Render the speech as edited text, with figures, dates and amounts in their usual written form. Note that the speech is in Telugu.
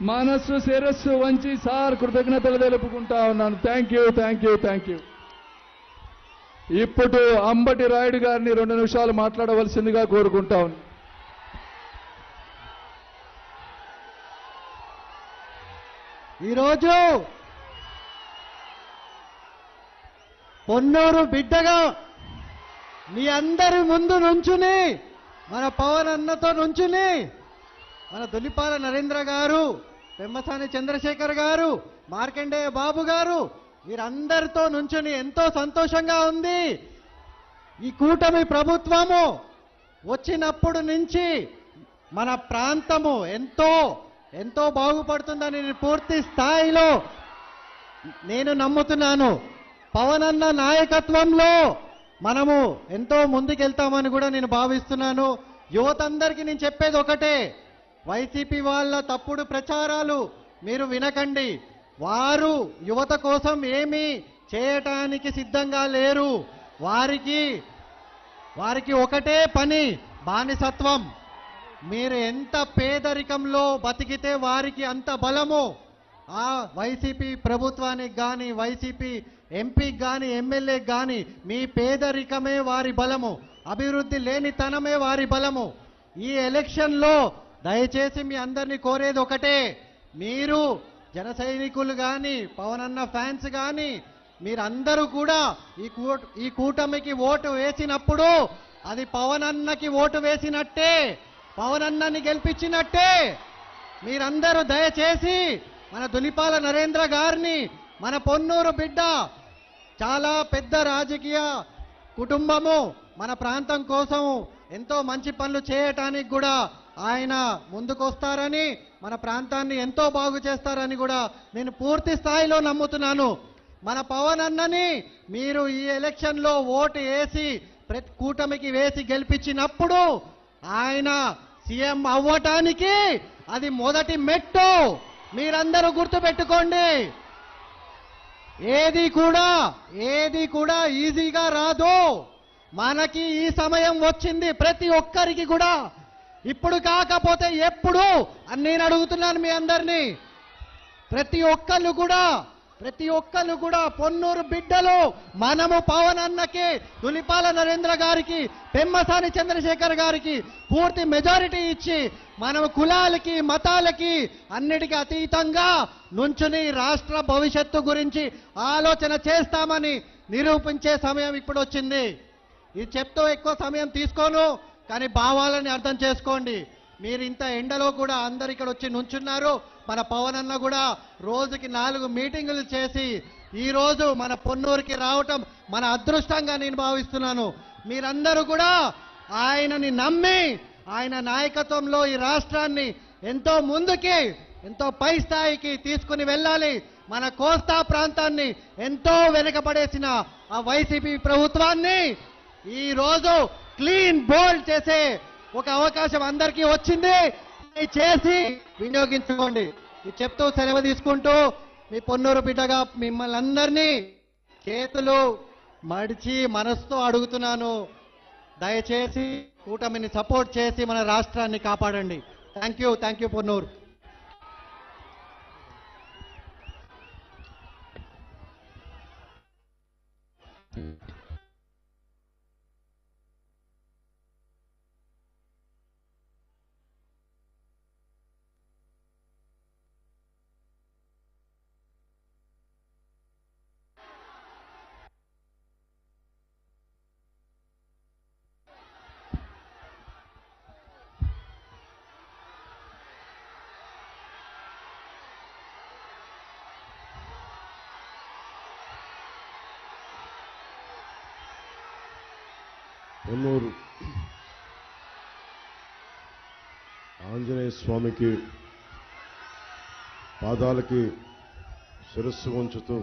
మనస్సు శిరస్సు వంచి సార్ కృతజ్ఞతలు తెలుపుకుంటా ఉన్నాను. Thank you, thank you, thank you. ఇప్పుడు అంబటి రాయుడు గారిని 2 నిమిషాలు మాట్లాడవలసిందిగా కోరుకుంటా ఉన్నాను. ఈరోజు పొన్నూరు బిడ్డగా మీ అందరి ముందు నుంచుని మన పవన్ అన్నతో నుంచుని మన దులిపాల నరేంద్ర గారు, పెమ్మసాని చంద్రశేఖర్ గారు, మార్కండేయ బాబు గారు వీరందరితో నుంచుని ఎంతో సంతోషంగా ఉంది. ఈ కూటమి ప్రభుత్వము వచ్చినప్పుడు నుంచి మన ప్రాంతము ఎంతో బాగుపడుతుందని నేను పూర్తి స్థాయిలో నేను నమ్ముతున్నాను. పవన్ అన్న నాయకత్వంలో మనము ఎంతో ముందుకెళ్తామని కూడా నేను భావిస్తున్నాను. యువతందరికీ నేను చెప్పేది ఒకటే, వైసీపీ వాళ్ళ తప్పుడు ప్రచారాలు మీరు వినకండి. వారు యువత కోసం ఏమీ చేయటానికి సిద్ధంగా లేరు. వారికి ఒకటే పని, బానిసత్వం. మీరు ఎంత పేదరికంలో బతికితే వారికి అంత బలము. ఆ వైసీపీ ప్రభుత్వానికి కానీ, వైసీపీ ఎంపీకి కానీ, ఎమ్మెల్యేకి కానీ మీ పేదరికమే వారి బలము, అభివృద్ధి లేనితనమే వారి బలము. ఈ ఎలక్షన్లో దయచేసి మీ అందరినీ కోరేది ఒకటే, మీరు జన సైనికులు కానీ, పవన్ అన్న ఫ్యాన్స్ కానీ మీరందరూ కూడా ఈ కూటమికి ఓటు వేసినప్పుడు అది పవన్ అన్నకి ఓటు వేసినట్టే, పవన్ అన్నని గెలిపించినట్టే. మీరందరూ దయచేసి మన దులిపాల నరేంద్ర గారిని, మన పొన్నూరు బిడ్డ, చాలా పెద్ద రాజకీయ కుటుంబము, మన ప్రాంతం కోసం ఎంతో మంచి పనులు చేయటానికి కూడా ఆయన ముందుకొస్తారని, మన ప్రాంతాన్ని ఎంతో బాగు చేస్తారని కూడా నేను పూర్తి స్థాయిలో నమ్ముతున్నాను. మన పవన్ అన్నని మీరు ఈ ఎలక్షన్లో ఓటు వేసి ప్రతి కూటమికి వేసి గెలిపించినప్పుడు ఆయన సీఎం అవ్వటానికి అది మొదటి మెట్టు. మీరందరూ గుర్తుపెట్టుకోండి. ఏది కూడా ఈజీగా రాదు. మనకి ఈ సమయం వచ్చింది ప్రతి ఒక్కరికి కూడా, ఇప్పుడు కాకపోతే ఎప్పుడు అని నేను అడుగుతున్నాను మీ అందరినీ. ప్రతి ఒక్కళ్ళు కూడా పొన్నూరు బిడ్డలు మనము పవన్ అన్నకి, దులిపాల నరేంద్ర గారికి, పెమ్మసాని చంద్రశేఖర్ గారికి పూర్తి మెజారిటీ ఇచ్చి మనము కులాలకి, మతాలకి అన్నిటికీ అతీతంగా నుంచుని రాష్ట్ర భవిష్యత్తు గురించి ఆలోచన చేస్తామని నిరూపించే సమయం ఇప్పుడు వచ్చింది. ఇది చెప్తూ ఎక్కువ సమయం తీసుకోను, కానీ భావాలని అర్థం చేసుకోండి. మీరు ఇంత ఎండలో కూడా అందరు ఇక్కడ వచ్చి నుంచున్నారు. మన పవన్ అన్న కూడా రోజుకి 4 మీటింగులు చేసి ఈరోజు మన పొన్నూరుకి రావటం మన అదృష్టంగా నేను భావిస్తున్నాను. మీరందరూ కూడా ఆయనని నమ్మి, ఆయన నాయకత్వంలో ఈ రాష్ట్రాన్ని ఎంతో ముందుకి, ఎంతో పై స్థాయికి తీసుకుని వెళ్ళాలి. మన కోస్తా ప్రాంతాన్ని ఎంతో వెనుకబడేసిన ఆ వైసీపీ ప్రభుత్వాన్ని ఈరోజు క్లీన్ బోల్డ్ చేసే ఒక అవకాశం అందరికీ వచ్చింది. చేసి వినియోగించుకోండి. ఇది చెప్తూ సెలవు తీసుకుంటూ మీ పొన్నూరు బిడ్డగా మిమ్మల్ని అందరినీ చేతులు మడిచి మనసుతో అడుగుతున్నాను, దయచేసి కూటమిని సపోర్ట్ చేసి మన రాష్ట్రాన్ని కాపాడండి. Thank you Ponnur. పొన్నూరు ఆంజనేయ స్వామికి పాదాలకి శిరస్సు వంచుతూ